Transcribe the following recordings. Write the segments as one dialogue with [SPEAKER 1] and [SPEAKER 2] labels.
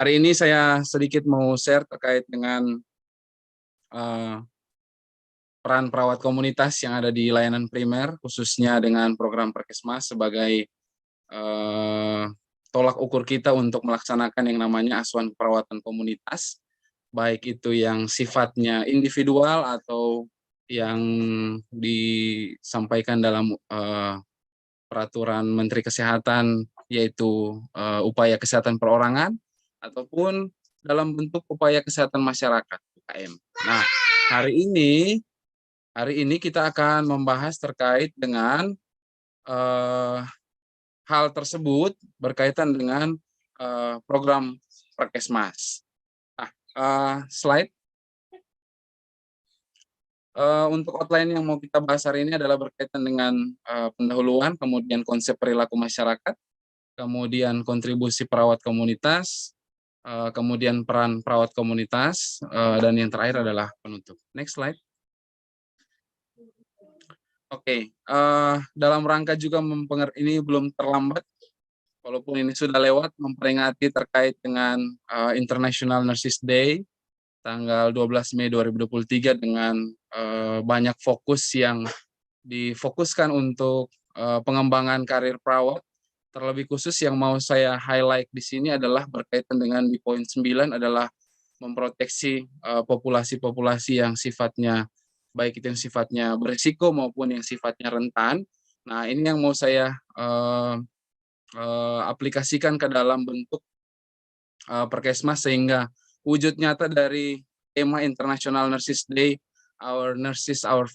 [SPEAKER 1] Hari ini saya sedikit mau share terkait dengan eh, peran perawat komunitas yang ada di layanan primer, khususnya dengan program Perkesmas sebagai eh, tolak ukur kita untuk melaksanakan yang namanya asuhan perawatan komunitas, baik itu yang sifatnya individual atau yang disampaikan dalam peraturan Menteri Kesehatan, yaitu upaya kesehatan perorangan, ataupun dalam bentuk upaya kesehatan masyarakat (UKM). Nah, hari ini kita akan membahas terkait dengan hal tersebut berkaitan dengan program Perkesmas. Nah, slide. Untuk outline yang mau kita bahas hari ini adalah berkaitan dengan pendahuluan, kemudian konsep perilaku masyarakat, kemudian kontribusi perawat komunitas, kemudian peran perawat komunitas, dan yang terakhir adalah penutup. Next slide. Oke, dalam rangka juga ini belum terlambat, walaupun ini sudah lewat, memperingati terkait dengan International Nurses Day, tanggal 12 Mei 2023 dengan banyak fokus yang difokuskan untuk pengembangan karir perawat. Terlebih khusus yang mau saya highlight di sini adalah berkaitan dengan di poin 9 adalah memproteksi populasi-populasi yang sifatnya baik itu yang sifatnya berisiko maupun yang sifatnya rentan. Nah, ini yang mau saya aplikasikan ke dalam bentuk Perkesmas sehingga wujud nyata dari tema International Nurses Day, Our Nurses, Our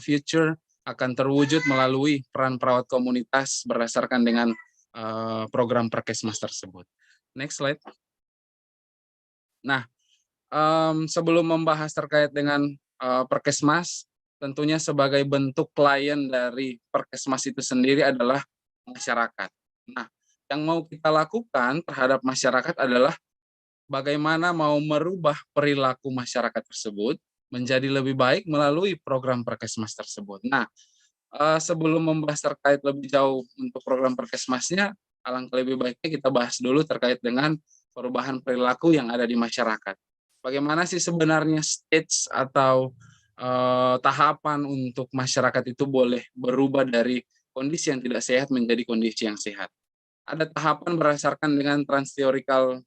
[SPEAKER 1] Future, akan terwujud melalui peran perawat komunitas berdasarkan dengan program Perkesmas tersebut. Next slide. Nah, sebelum membahas terkait dengan Perkesmas, tentunya sebagai bentuk klien dari Perkesmas itu sendiri adalah masyarakat. Nah, yang mau kita lakukan terhadap masyarakat adalah bagaimana mau merubah perilaku masyarakat tersebut menjadi lebih baik melalui program Perkesmas tersebut. Nah, sebelum membahas terkait lebih jauh untuk program Perkesmasnya, alangkah lebih baiknya kita bahas dulu terkait dengan perubahan perilaku yang ada di masyarakat. Bagaimana sih sebenarnya stage atau tahapan untuk masyarakat itu boleh berubah dari kondisi yang tidak sehat menjadi kondisi yang sehat? Ada tahapan berdasarkan dengan trans-theoretical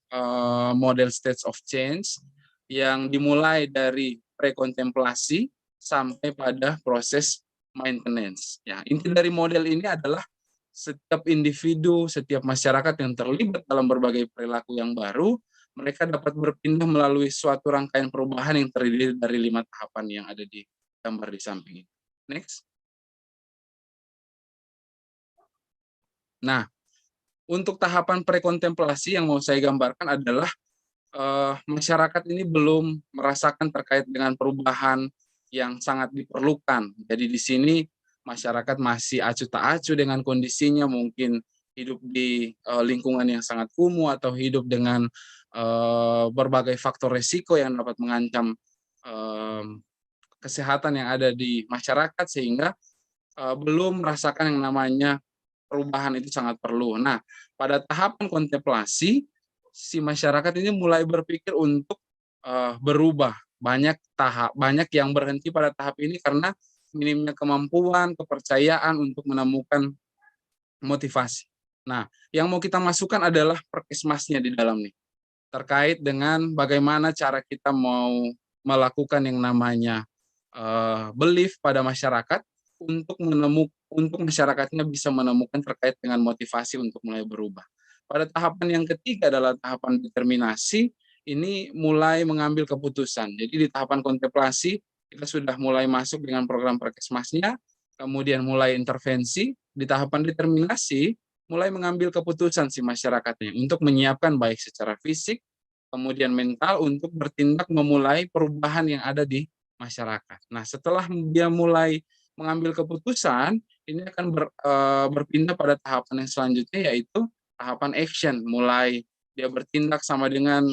[SPEAKER 1] model stage of change yang dimulai dari prekontemplasi sampai pada proses maintenance. Ya, inti dari model ini adalah setiap individu, setiap masyarakat yang terlibat dalam berbagai perilaku yang baru, mereka dapat berpindah melalui suatu rangkaian perubahan yang terdiri dari 5 tahapan yang ada di gambar di samping ini. Next. Nah, untuk tahapan prekontemplasi yang mau saya gambarkan adalah masyarakat ini belum merasakan terkait dengan perubahan yang sangat diperlukan. Jadi di sini masyarakat masih acuh tak acuh dengan kondisinya, mungkin hidup di lingkungan yang sangat kumuh atau hidup dengan berbagai faktor resiko yang dapat mengancam kesehatan yang ada di masyarakat sehingga belum merasakan yang namanya perubahan itu sangat perlu. Nah, pada tahapan kontemplasi, si masyarakat ini mulai berpikir untuk berubah. Banyak yang berhenti pada tahap ini karena minimnya kemampuan, kepercayaan untuk menemukan motivasi. Nah, yang mau kita masukkan adalah Perkesmasnya di dalam nih. Terkait dengan bagaimana cara kita mau melakukan yang namanya belief pada masyarakat untuk masyarakatnya bisa menemukan terkait dengan motivasi untuk mulai berubah. Pada tahapan yang ketiga adalah tahapan determinasi, ini mulai mengambil keputusan. Jadi di tahapan kontemplasi kita sudah mulai masuk dengan program Perkesmasnya, kemudian mulai intervensi, di tahapan determinasi mulai mengambil keputusan si masyarakatnya untuk menyiapkan baik secara fisik, kemudian mental untuk bertindak memulai perubahan yang ada di masyarakat. Nah, setelah dia mulai mengambil keputusan, ini akan berpindah pada tahapan yang selanjutnya, yaitu tahapan action. Mulai dia bertindak sama dengan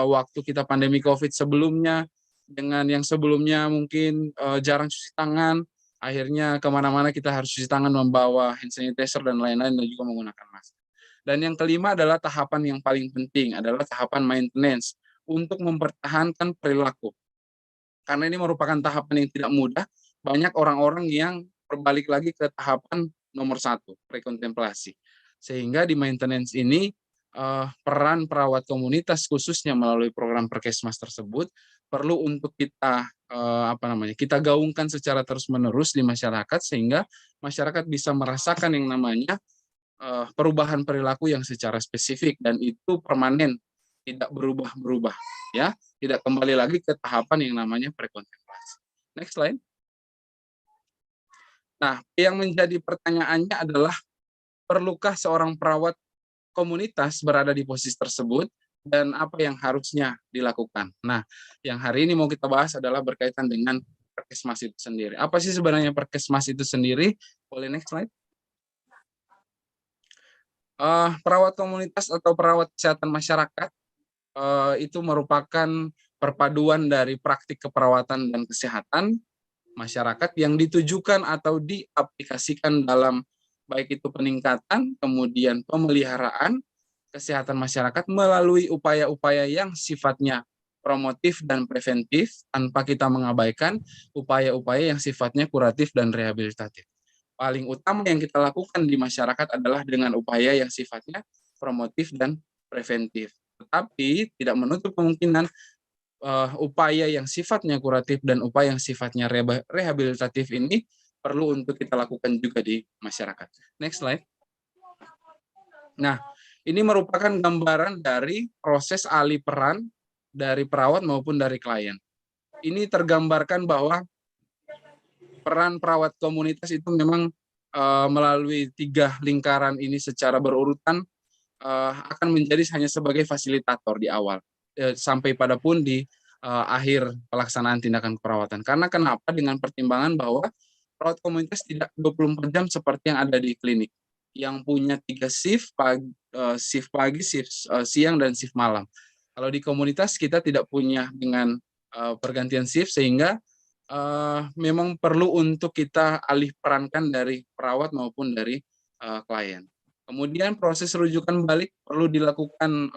[SPEAKER 1] waktu kita pandemi COVID sebelumnya, dengan yang sebelumnya mungkin jarang cuci tangan, akhirnya kemana-mana kita harus cuci tangan, membawa hand sanitizer dan lain-lain, dan juga menggunakan masker. Dan yang kelima adalah tahapan yang paling penting, adalah tahapan maintenance untuk mempertahankan perilaku. Karena ini merupakan tahapan yang tidak mudah, banyak orang-orang yang berbalik lagi ke tahapan nomor 1, prekontemplasi. Sehingga di maintenance ini peran perawat komunitas khususnya melalui program Perkesmas tersebut perlu untuk kita kita gaungkan secara terus-menerus di masyarakat sehingga masyarakat bisa merasakan yang namanya perubahan perilaku yang secara spesifik dan itu permanen, tidak berubah-berubah, ya, tidak kembali lagi ke tahapan yang namanya prekontemplasi. Next slide. Nah, yang menjadi pertanyaannya adalah perlukah seorang perawat komunitas berada di posisi tersebut dan apa yang harusnya dilakukan. Nah, yang hari ini mau kita bahas adalah berkaitan dengan Perkesmas itu sendiri. Apa sih sebenarnya Perkesmas itu sendiri? Boleh next slide. Perawat komunitas atau perawat kesehatan masyarakat itu merupakan perpaduan dari praktik keperawatan dan kesehatan masyarakat yang ditujukan atau diaplikasikan dalam baik itu peningkatan, kemudian pemeliharaan kesehatan masyarakat melalui upaya-upaya yang sifatnya promotif dan preventif tanpa kita mengabaikan upaya-upaya yang sifatnya kuratif dan rehabilitatif. Paling utama yang kita lakukan di masyarakat adalah dengan upaya yang sifatnya promotif dan preventif. Tetapi tidak menutup kemungkinan upaya yang sifatnya kuratif dan upaya yang sifatnya rehabilitatif ini perlu untuk kita lakukan juga di masyarakat. Next slide. Nah, ini merupakan gambaran dari proses alih peran dari perawat maupun dari klien. Ini tergambarkan bahwa peran perawat komunitas itu memang melalui 3 lingkaran ini secara berurutan akan menjadi hanya sebagai fasilitator di awal sampai pada pun di akhir pelaksanaan tindakan keperawatan. Karena kenapa? Dengan pertimbangan bahwa perawat komunitas tidak 24 jam seperti yang ada di klinik yang punya 3 shift pagi, shift siang dan shift malam. Kalau di komunitas kita tidak punya dengan pergantian shift sehingga memang perlu untuk kita alih perankan dari perawat maupun dari klien. Kemudian proses rujukan balik perlu dilakukan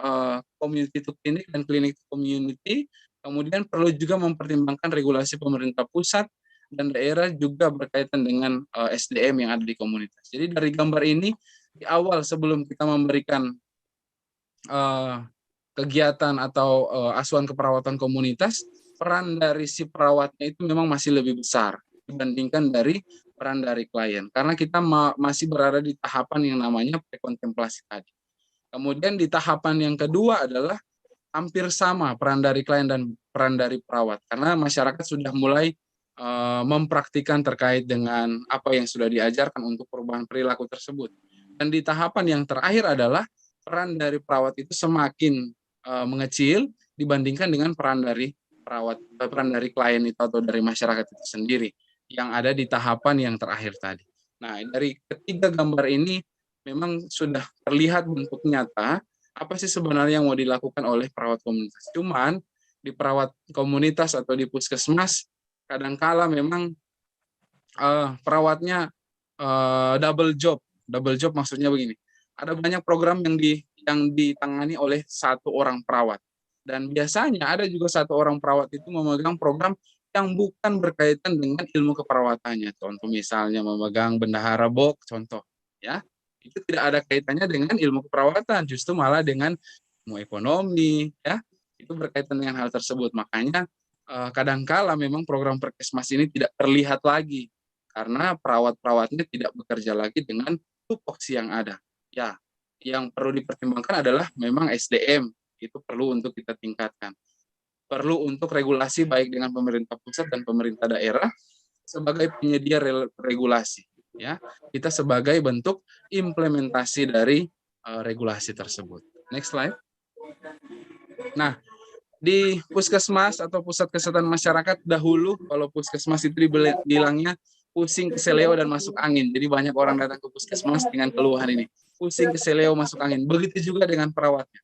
[SPEAKER 1] community to clinic dan clinic to community. Kemudian perlu juga mempertimbangkan regulasi pemerintah pusat dan daerah juga berkaitan dengan SDM yang ada di komunitas. Jadi dari gambar ini di awal sebelum kita memberikan kegiatan atau asuhan keperawatan komunitas, peran dari si perawatnya itu memang masih lebih besar dibandingkan dari peran dari klien. Karena kita masih berada di tahapan yang namanya prekontemplasi tadi. Kemudian di tahapan yang kedua adalah hampir sama peran dari klien dan peran dari perawat. Karena masyarakat sudah mulai mempraktikkan terkait dengan apa yang sudah diajarkan untuk perubahan perilaku tersebut. Dan di tahapan yang terakhir adalah peran dari perawat itu semakin mengecil dibandingkan dengan peran dari klien itu atau dari masyarakat itu sendiri yang ada di tahapan yang terakhir tadi. Nah, dari ketiga gambar ini memang sudah terlihat bentuk nyata apa sih sebenarnya yang mau dilakukan oleh perawat komunitas. Cuman di perawat komunitas atau di puskesmas kadangkala memang perawatnya double job. Double job maksudnya begini. Ada banyak program yang ditangani oleh satu orang perawat. Dan biasanya ada juga satu orang perawat itu memegang program yang bukan berkaitan dengan ilmu keperawatannya. Contoh misalnya memegang bendahara BOK, contoh. Ya, itu tidak ada kaitannya dengan ilmu keperawatan, justru malah dengan ilmu ekonomi. Ya, itu berkaitan dengan hal tersebut. Makanya kadangkala memang program Perkesmas ini tidak terlihat lagi karena perawat-perawatnya tidak bekerja lagi dengan tupoksi yang ada. Ya, yang perlu dipertimbangkan adalah memang SDM itu perlu untuk kita tingkatkan. Perlu untuk regulasi baik dengan pemerintah pusat dan pemerintah daerah sebagai penyedia regulasi. Ya, kita sebagai bentuk implementasi dari regulasi tersebut. Next slide. Nah, di puskesmas atau pusat kesehatan masyarakat dahulu, kalau puskesmas itu dibilangnya pusing keseleo dan masuk angin. Jadi banyak orang datang ke puskesmas dengan keluhan ini. Pusing keseleo masuk angin. Begitu juga dengan perawatnya.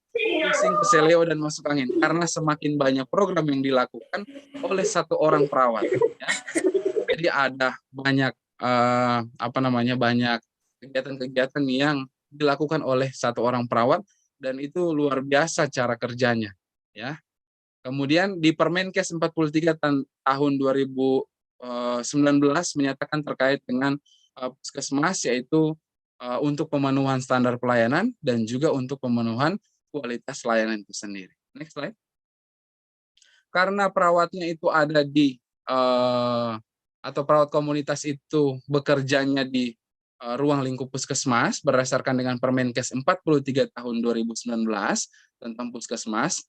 [SPEAKER 1] Pusing keseleo dan masuk angin. Karena semakin banyak program yang dilakukan oleh satu orang perawat. Ya. Jadi ada banyak banyak kegiatan-kegiatan yang dilakukan oleh satu orang perawat dan itu luar biasa cara kerjanya, ya. Kemudian di Permenkes 43 tahun 2019 menyatakan terkait dengan puskesmas, yaitu untuk pemenuhan standar pelayanan dan juga untuk pemenuhan kualitas layanan itu sendiri. Next slide. Karena perawatnya itu ada di atau perawat komunitas itu bekerjanya di ruang lingkup puskesmas berdasarkan dengan Permenkes 43 tahun 2019 tentang puskesmas,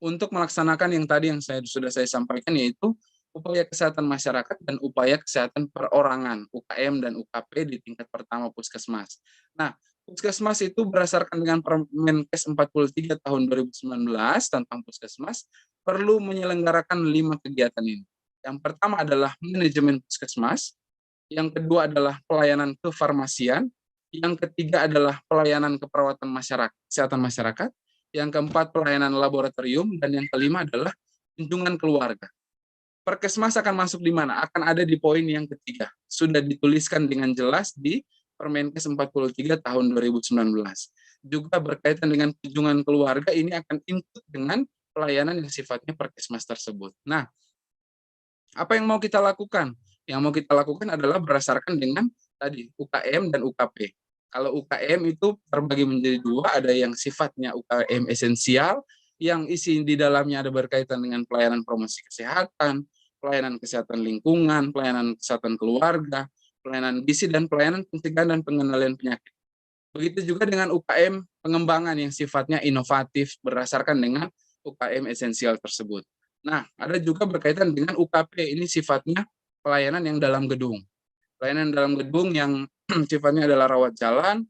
[SPEAKER 1] untuk melaksanakan yang tadi yang sudah saya sampaikan, yaitu upaya kesehatan masyarakat dan upaya kesehatan perorangan UKM dan UKP di tingkat pertama puskesmas. Nah, puskesmas itu berdasarkan dengan Permenkes 43 tahun 2019 tentang puskesmas perlu menyelenggarakan 5 kegiatan ini. Yang pertama adalah manajemen puskesmas, yang kedua adalah pelayanan kefarmasian, yang ketiga adalah pelayanan keperawatan masyarakat, kesehatan masyarakat, yang keempat pelayanan laboratorium, dan yang kelima adalah kunjungan keluarga. Perkesmas akan masuk di mana? Akan ada di poin yang ketiga. Sudah dituliskan dengan jelas di Permenkes 43 tahun 2019. Juga berkaitan dengan kunjungan keluarga, ini akan input dengan pelayanan yang sifatnya perkesmas tersebut. Nah, apa yang mau kita lakukan? Yang mau kita lakukan adalah berdasarkan dengan tadi UKM dan UKP. Kalau UKM itu terbagi menjadi dua, ada yang sifatnya UKM esensial, yang isi di dalamnya ada berkaitan dengan pelayanan promosi kesehatan, pelayanan kesehatan lingkungan, pelayanan kesehatan keluarga, pelayanan gizi, dan pelayanan pencegahan dan pengendalian penyakit. Begitu juga dengan UKM pengembangan yang sifatnya inovatif berdasarkan dengan UKM esensial tersebut. Nah, ada juga berkaitan dengan UKP, ini sifatnya pelayanan yang dalam gedung. Pelayanan dalam gedung yang sifatnya adalah rawat jalan,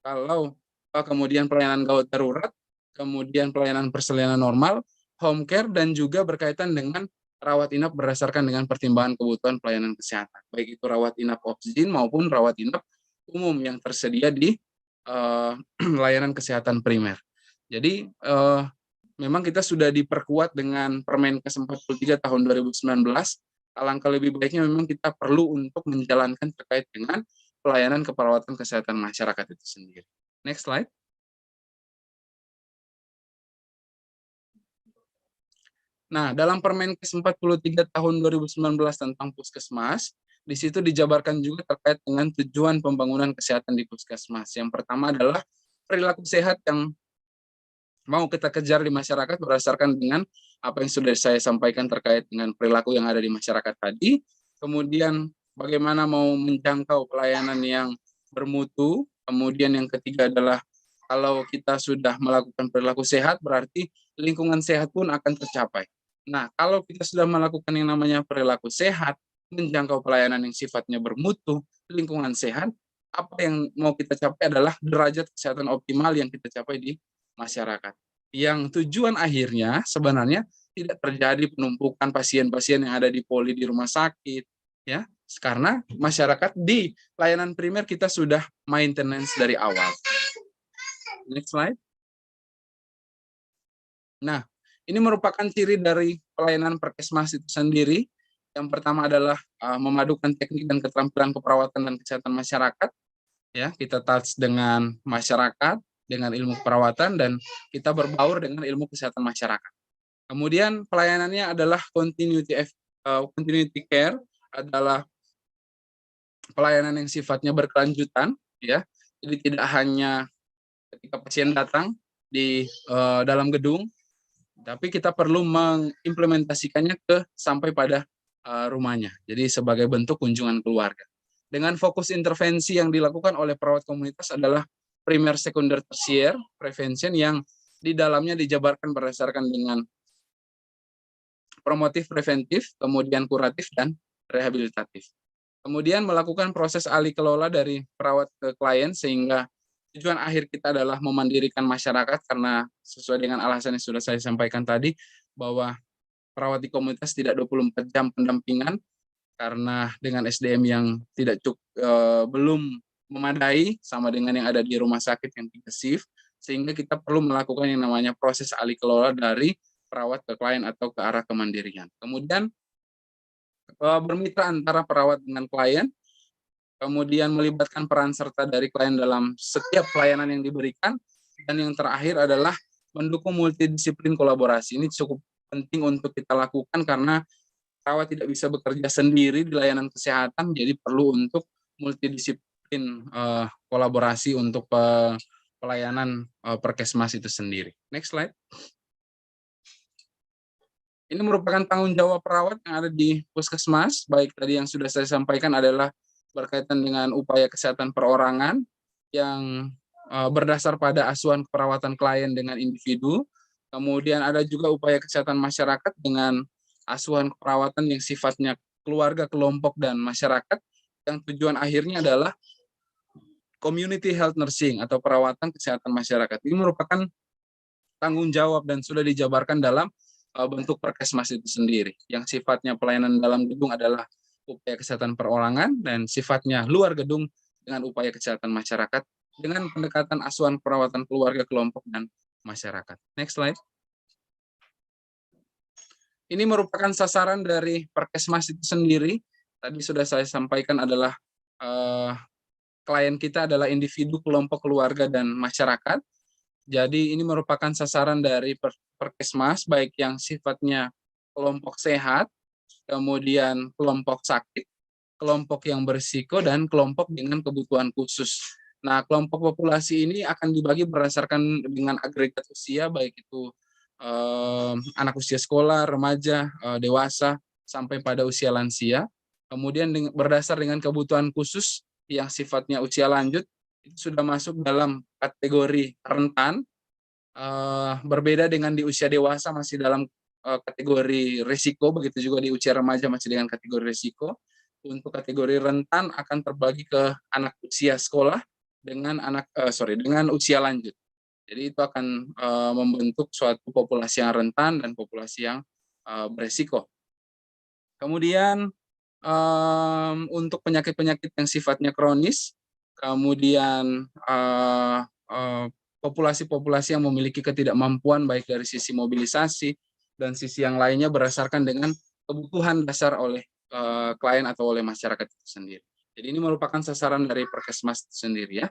[SPEAKER 1] kalau kemudian pelayanan gawat darurat, kemudian pelayanan persalinan normal, home care, dan juga berkaitan dengan rawat inap berdasarkan dengan pertimbangan kebutuhan pelayanan kesehatan. Baik itu rawat inap oksigen maupun rawat inap umum yang tersedia di layanan kesehatan primer. Jadi memang kita sudah diperkuat dengan Permenkes 43 tahun 2019. Alangkah lebih baiknya memang kita perlu untuk menjalankan terkait dengan pelayanan keperawatan kesehatan masyarakat itu sendiri. Next slide. Nah, dalam Permenkes 43 tahun 2019 tentang puskesmas, di situ dijabarkan juga terkait dengan tujuan pembangunan kesehatan di puskesmas. Yang pertama adalah perilaku sehat yang mau kita kejar di masyarakat berdasarkan dengan apa yang sudah saya sampaikan terkait dengan perilaku yang ada di masyarakat tadi. Kemudian bagaimana mau menjangkau pelayanan yang bermutu. Kemudian yang ketiga adalah kalau kita sudah melakukan perilaku sehat, berarti lingkungan sehat pun akan tercapai. Nah, kalau kita sudah melakukan yang namanya perilaku sehat, menjangkau pelayanan yang sifatnya bermutu, lingkungan sehat, apa yang mau kita capai adalah derajat kesehatan optimal yang kita capai di masyarakat. Yang tujuan akhirnya sebenarnya tidak terjadi penumpukan pasien-pasien yang ada di poli di rumah sakit, ya, karena masyarakat di layanan primer kita sudah maintenance dari awal. Next slide. Nah, ini merupakan ciri dari pelayanan perkesmas itu sendiri. Yang pertama adalah memadukan teknik dan keterampilan keperawatan dan kesehatan masyarakat. Ya, kita touch dengan masyarakat, dengan ilmu keperawatan, dan kita berbaur dengan ilmu kesehatan masyarakat. Kemudian pelayanannya adalah continuity care, adalah pelayanan yang sifatnya berkelanjutan, ya. Jadi tidak hanya ketika pasien datang di dalam gedung, tapi kita perlu mengimplementasikannya sampai pada rumahnya. Jadi sebagai bentuk kunjungan keluarga. Dengan fokus intervensi yang dilakukan oleh perawat komunitas adalah primer, sekunder, tersier prevention yang di dalamnya dijabarkan berdasarkan dengan promotif, preventif, kemudian kuratif, dan rehabilitatif. Kemudian melakukan proses alih kelola dari perawat ke klien sehingga tujuan akhir kita adalah memandirikan masyarakat karena sesuai dengan alasan yang sudah saya sampaikan tadi bahwa perawat di komunitas tidak 24 jam pendampingan karena dengan SDM yang tidak belum memadai sama dengan yang ada di rumah sakit yang 3 shift, sehingga kita perlu melakukan yang namanya proses alih kelola dari perawat ke klien atau ke arah kemandirian. Kemudian bermitra antara perawat dengan klien, kemudian melibatkan peran serta dari klien dalam setiap pelayanan yang diberikan, dan yang terakhir adalah mendukung multidisiplin kolaborasi. Ini cukup penting untuk kita lakukan karena perawat tidak bisa bekerja sendiri di layanan kesehatan, jadi perlu untuk multidisiplin kolaborasi untuk pelayanan Perkesmas itu sendiri. Next slide. Ini merupakan tanggung jawab perawat yang ada di puskesmas, baik tadi yang sudah saya sampaikan adalah berkaitan dengan upaya kesehatan perorangan yang berdasar pada asuhan keperawatan klien dengan individu. Kemudian ada juga upaya kesehatan masyarakat dengan asuhan keperawatan yang sifatnya keluarga, kelompok, dan masyarakat, yang tujuan akhirnya adalah community health nursing atau perawatan kesehatan masyarakat. Ini merupakan tanggung jawab dan sudah dijabarkan dalam bentuk Perkesmas itu sendiri, yang sifatnya pelayanan dalam gedung adalah upaya kesehatan perorangan, dan sifatnya luar gedung dengan upaya kesehatan masyarakat dengan pendekatan asuhan perawatan keluarga, kelompok, dan masyarakat. Next slide. Ini merupakan sasaran dari Perkesmas itu sendiri. Tadi sudah saya sampaikan adalah klien kita adalah individu, kelompok, keluarga, dan masyarakat. Jadi ini merupakan sasaran dari Perkesmas, baik yang sifatnya kelompok sehat, kemudian kelompok sakit, kelompok yang berisiko, dan kelompok dengan kebutuhan khusus. Nah, kelompok populasi ini akan dibagi berdasarkan dengan agregat usia, baik itu anak usia sekolah, remaja, dewasa, sampai pada usia lansia. Kemudian berdasar dengan kebutuhan khusus yang sifatnya usia lanjut, itu sudah masuk dalam kategori rentan, berbeda dengan di usia dewasa masih dalam kategori risiko, begitu juga di usia remaja masih dengan kategori risiko. Untuk kategori rentan akan terbagi ke anak usia sekolah dengan dengan usia lanjut. Jadi itu akan membentuk suatu populasi yang rentan dan populasi yang berisiko. Kemudian untuk penyakit-penyakit yang sifatnya kronis, kemudian populasi-populasi yang memiliki ketidakmampuan baik dari sisi mobilisasi dan sisi yang lainnya berdasarkan dengan kebutuhan dasar oleh klien atau oleh masyarakat itu sendiri. Jadi ini merupakan sasaran dari Perkesmas itu sendiri ya.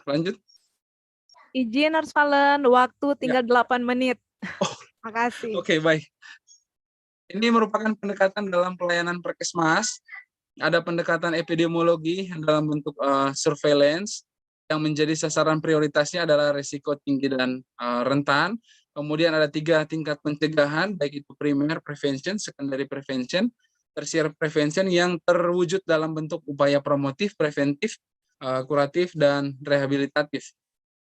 [SPEAKER 1] Lanjut.
[SPEAKER 2] Izin Nurse Valen, waktu tinggal 8 menit.
[SPEAKER 1] Oh,
[SPEAKER 2] makasih.
[SPEAKER 1] Oke, baik. Ini merupakan pendekatan dalam pelayanan Perkesmas. Ada pendekatan epidemiologi dalam bentuk surveillance, yang menjadi sasaran prioritasnya adalah risiko tinggi dan rentan. Kemudian ada 3 tingkat pencegahan, baik itu primer prevention, secondary prevention, tertiary prevention, yang terwujud dalam bentuk upaya promotif, preventif, kuratif, dan rehabilitatif.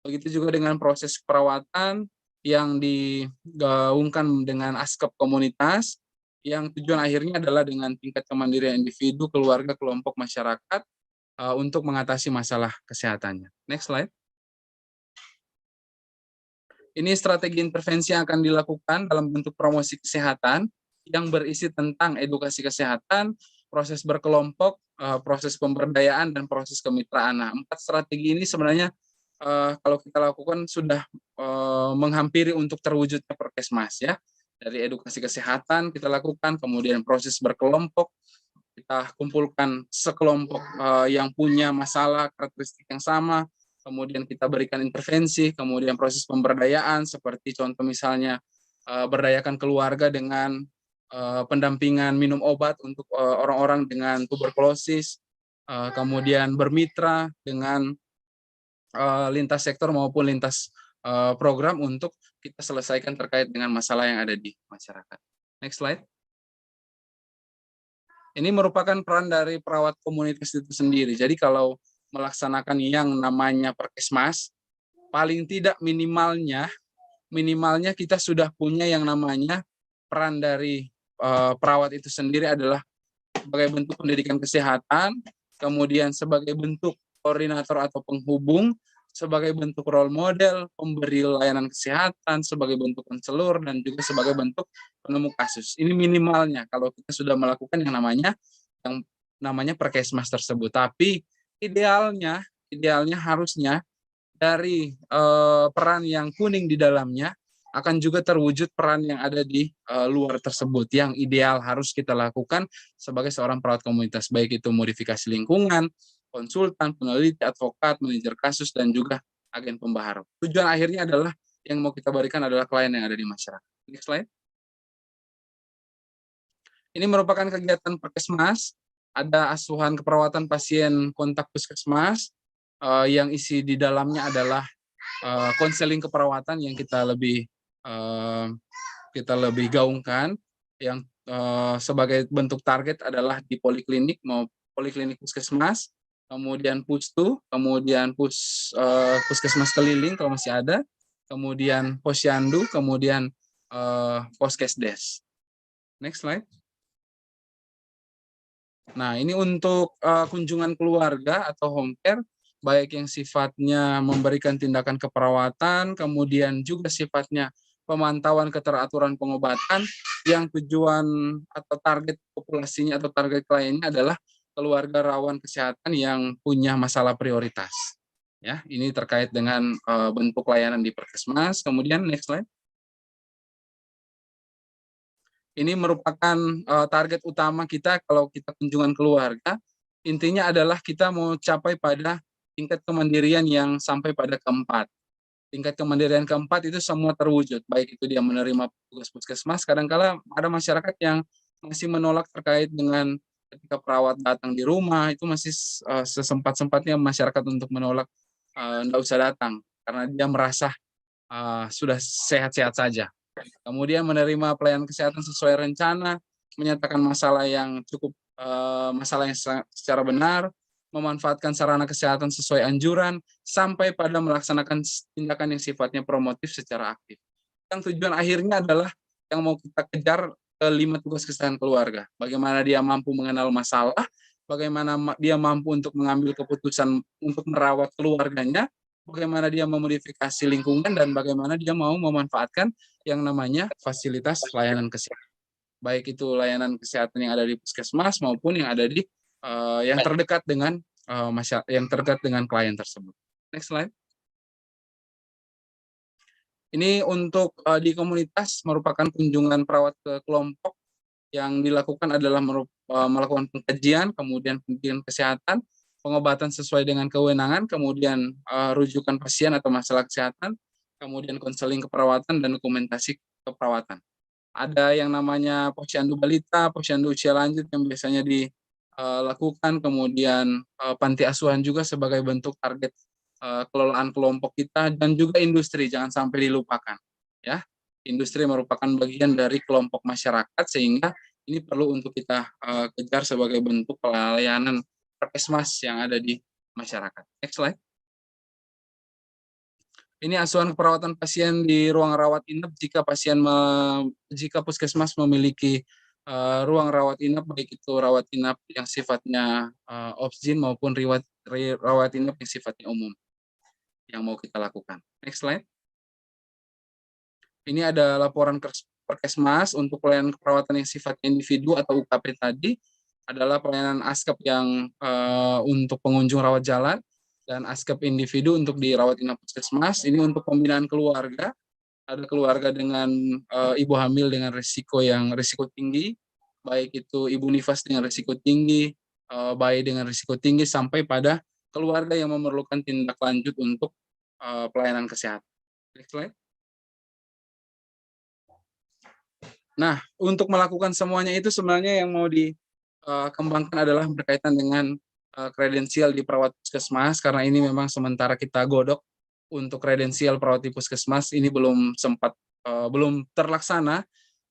[SPEAKER 1] Begitu juga dengan proses perawatan yang digaungkan dengan askep komunitas, yang tujuan akhirnya adalah dengan tingkat kemandirian individu, keluarga, kelompok, masyarakat untuk mengatasi masalah kesehatannya. Next slide. Ini strategi intervensi yang akan dilakukan dalam bentuk promosi kesehatan yang berisi tentang edukasi kesehatan, proses berkelompok, proses pemberdayaan, dan proses kemitraan. Nah, 4 strategi ini sebenarnya kalau kita lakukan sudah menghampiri untuk terwujudnya Perkesmas ya. Dari edukasi kesehatan kita lakukan, kemudian proses berkelompok, kita kumpulkan sekelompok yang punya masalah karakteristik yang sama, kemudian kita berikan intervensi, kemudian proses pemberdayaan seperti contoh misalnya berdayakan keluarga dengan pendampingan minum obat untuk orang-orang dengan tuberkulosis, kemudian bermitra dengan lintas sektor maupun lintas program untuk kita selesaikan terkait dengan masalah yang ada di masyarakat. Next slide. Ini merupakan peran dari perawat komunitas itu sendiri. Jadi kalau melaksanakan yang namanya Perkesmas, paling tidak minimalnya kita sudah punya yang namanya peran dari perawat itu sendiri adalah sebagai bentuk pendidikan kesehatan, kemudian sebagai bentuk koordinator atau penghubung, sebagai bentuk role model, pemberi layanan kesehatan, sebagai bentuk konselor, dan juga sebagai bentuk penemu kasus. Ini minimalnya kalau kita sudah melakukan yang namanya Perkesmas tersebut. Tapi idealnya harusnya dari peran yang kuning di dalamnya akan juga terwujud peran yang ada di luar tersebut yang ideal harus kita lakukan sebagai seorang perawat komunitas, baik itu modifikasi lingkungan, konsultan, peneliti, advokat, manajer kasus, dan juga agen pembaharu. Tujuan akhirnya adalah yang mau kita berikan adalah klien yang ada di masyarakat. Next slide. Ini merupakan kegiatan Perkesmas, ada asuhan keperawatan pasien kontak puskesmas, yang isi di dalamnya adalah konseling keperawatan yang kita lebih gaungkan, yang sebagai bentuk target adalah di poliklinik mau poliklinik puskesmas, kemudian pustu, kemudian puskesmas keliling kalau masih ada, kemudian posyandu, kemudian poskesdes. Next slide. Nah, ini untuk kunjungan keluarga atau home care, baik yang sifatnya memberikan tindakan keperawatan, kemudian juga sifatnya pemantauan keteraturan pengobatan, yang tujuan atau target populasinya atau target kliennya adalah keluarga rawan kesehatan yang punya masalah prioritas. Ya, ini terkait dengan bentuk layanan di Perkesmas. Kemudian next slide. Ini merupakan target utama kita kalau kita kunjungan keluarga. Intinya adalah kita mau capai pada tingkat kemandirian yang sampai pada keempat. Tingkat kemandirian keempat itu semua terwujud, baik itu dia menerima tugas puskesmas. Kadang-kala ada masyarakat yang masih menolak terkait dengan ketika perawat datang di rumah, itu masih sesempat-sempatnya masyarakat untuk menolak, enggak usah datang, karena dia merasa sudah sehat-sehat saja. Kemudian menerima pelayanan kesehatan sesuai rencana, menyatakan masalah yang secara benar, memanfaatkan sarana kesehatan sesuai anjuran, sampai pada melaksanakan tindakan yang sifatnya promotif secara aktif. Yang tujuan akhirnya adalah yang mau kita kejar ke 5 tugas kesehatan keluarga. Bagaimana dia mampu mengenal masalah, bagaimana dia mampu untuk mengambil keputusan untuk merawat keluarganya, bagaimana dia memodifikasi lingkungan, dan bagaimana dia mau memanfaatkan yang namanya fasilitas layanan kesehatan. Baik itu layanan kesehatan yang ada di puskesmas maupun yang ada di yang terdekat dengan yang terdekat dengan klien tersebut. Next slide. Ini untuk di komunitas merupakan kunjungan perawat ke kelompok yang dilakukan adalah melakukan pengkajian, kemudian pendidikan kesehatan, pengobatan sesuai dengan kewenangan, kemudian rujukan pasien atau masalah kesehatan, kemudian konseling keperawatan dan dokumentasi keperawatan. Ada yang namanya posyandu balita, posyandu usia lanjut yang biasanya dilakukan, kemudian panti asuhan juga sebagai bentuk target kelolaan kelompok kita, dan juga industri jangan sampai dilupakan. Ya, industri merupakan bagian dari kelompok masyarakat sehingga ini perlu untuk kita kejar sebagai bentuk pelayanan Perkesmas yang ada di masyarakat. Next slide. Ini asuhan keperawatan pasien di ruang rawat inap jika puskesmas memiliki ruang rawat inap, baik itu rawat inap yang sifatnya opsin maupun rawat inap yang sifatnya umum yang mau kita lakukan. Next slide. Ini ada laporan Perkesmas untuk pelayanan keperawatan yang sifatnya individu atau UKP tadi, adalah pelayanan ASKEP yang untuk pengunjung rawat jalan, dan ASKEP individu untuk dirawat inap puskesmas. Ini untuk pembinaan keluarga, ada keluarga dengan ibu hamil dengan risiko tinggi, baik itu ibu nifas dengan risiko tinggi, bayi dengan risiko tinggi, sampai pada keluarga yang memerlukan tindak lanjut untuk pelayanan kesehatan. Next slide. Nah, untuk melakukan semuanya itu sebenarnya yang mau dikembangkan adalah berkaitan dengan kredensial di perawat puskesmas, karena ini memang sementara kita godok untuk kredensial perawat di puskesmas ini belum terlaksana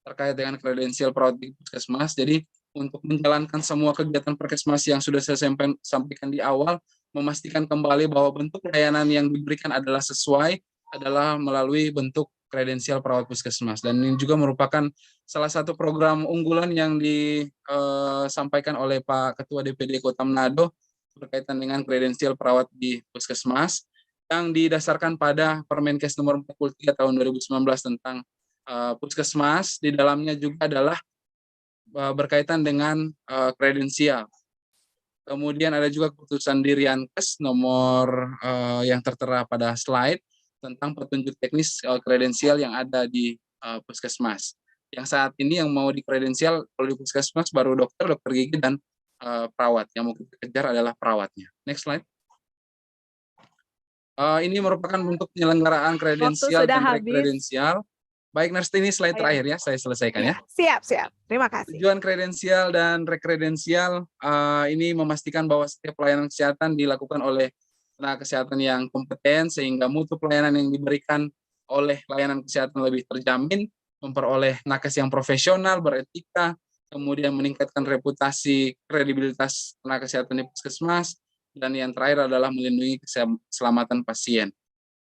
[SPEAKER 1] terkait dengan kredensial perawat di puskesmas. Jadi untuk menjalankan semua kegiatan Perkesmas yang sudah saya sampaikan di awal, memastikan kembali bahwa bentuk layanan yang diberikan adalah melalui bentuk kredensial perawat puskesmas, dan ini juga merupakan salah satu program unggulan yang disampaikan oleh Pak Ketua DPD Kota Manado berkaitan dengan kredensial perawat di puskesmas yang didasarkan pada Permenkes nomor 43 tahun 2019 tentang puskesmas. Di dalamnya juga adalah berkaitan dengan kredensial. Kemudian ada juga keputusan Diryankes nomor yang tertera pada slide tentang petunjuk teknis kredensial yang ada di puskesmas. Yang saat ini yang mau dikredensial kalau di puskesmas baru dokter gigi, dan perawat. Yang mau kita kejar adalah perawatnya. Next slide. Ini merupakan bentuk penyelenggaraan kredensial
[SPEAKER 2] sudah
[SPEAKER 1] dan
[SPEAKER 2] habis.
[SPEAKER 1] rekredensial. Baik, Nurse, ini slide terakhir ya, saya selesaikan ya.
[SPEAKER 2] Siap. Terima kasih.
[SPEAKER 1] Tujuan kredensial dan rekredensial ini memastikan bahwa setiap pelayanan kesehatan dilakukan oleh tenaga kesehatan yang kompeten, sehingga mutu pelayanan yang diberikan oleh layanan kesehatan lebih terjamin, memperoleh nakes yang profesional, beretika, kemudian meningkatkan reputasi kredibilitas tenaga kesehatan di puskesmas, dan yang terakhir adalah melindungi keselamatan pasien.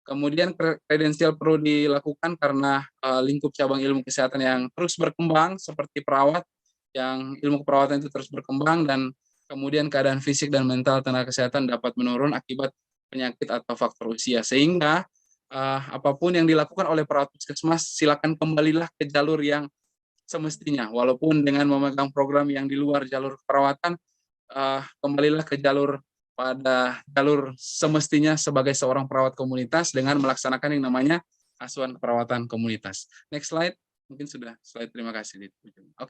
[SPEAKER 1] Kemudian kredensial perlu dilakukan karena lingkup cabang ilmu kesehatan yang terus berkembang, seperti perawat, yang ilmu keperawatan itu terus berkembang, dan kemudian keadaan fisik dan mental tenaga kesehatan dapat menurun akibat penyakit atau faktor usia. Sehingga apapun yang dilakukan oleh perawat puskesmas, silakan kembalilah ke jalur yang semestinya. Walaupun dengan memegang program yang di luar jalur keperawatan, kembalilah ke jalur semestinya sebagai seorang perawat komunitas dengan melaksanakan yang namanya asuhan keperawatan komunitas. Next slide. Mungkin sudah slide, terima kasih. Oke.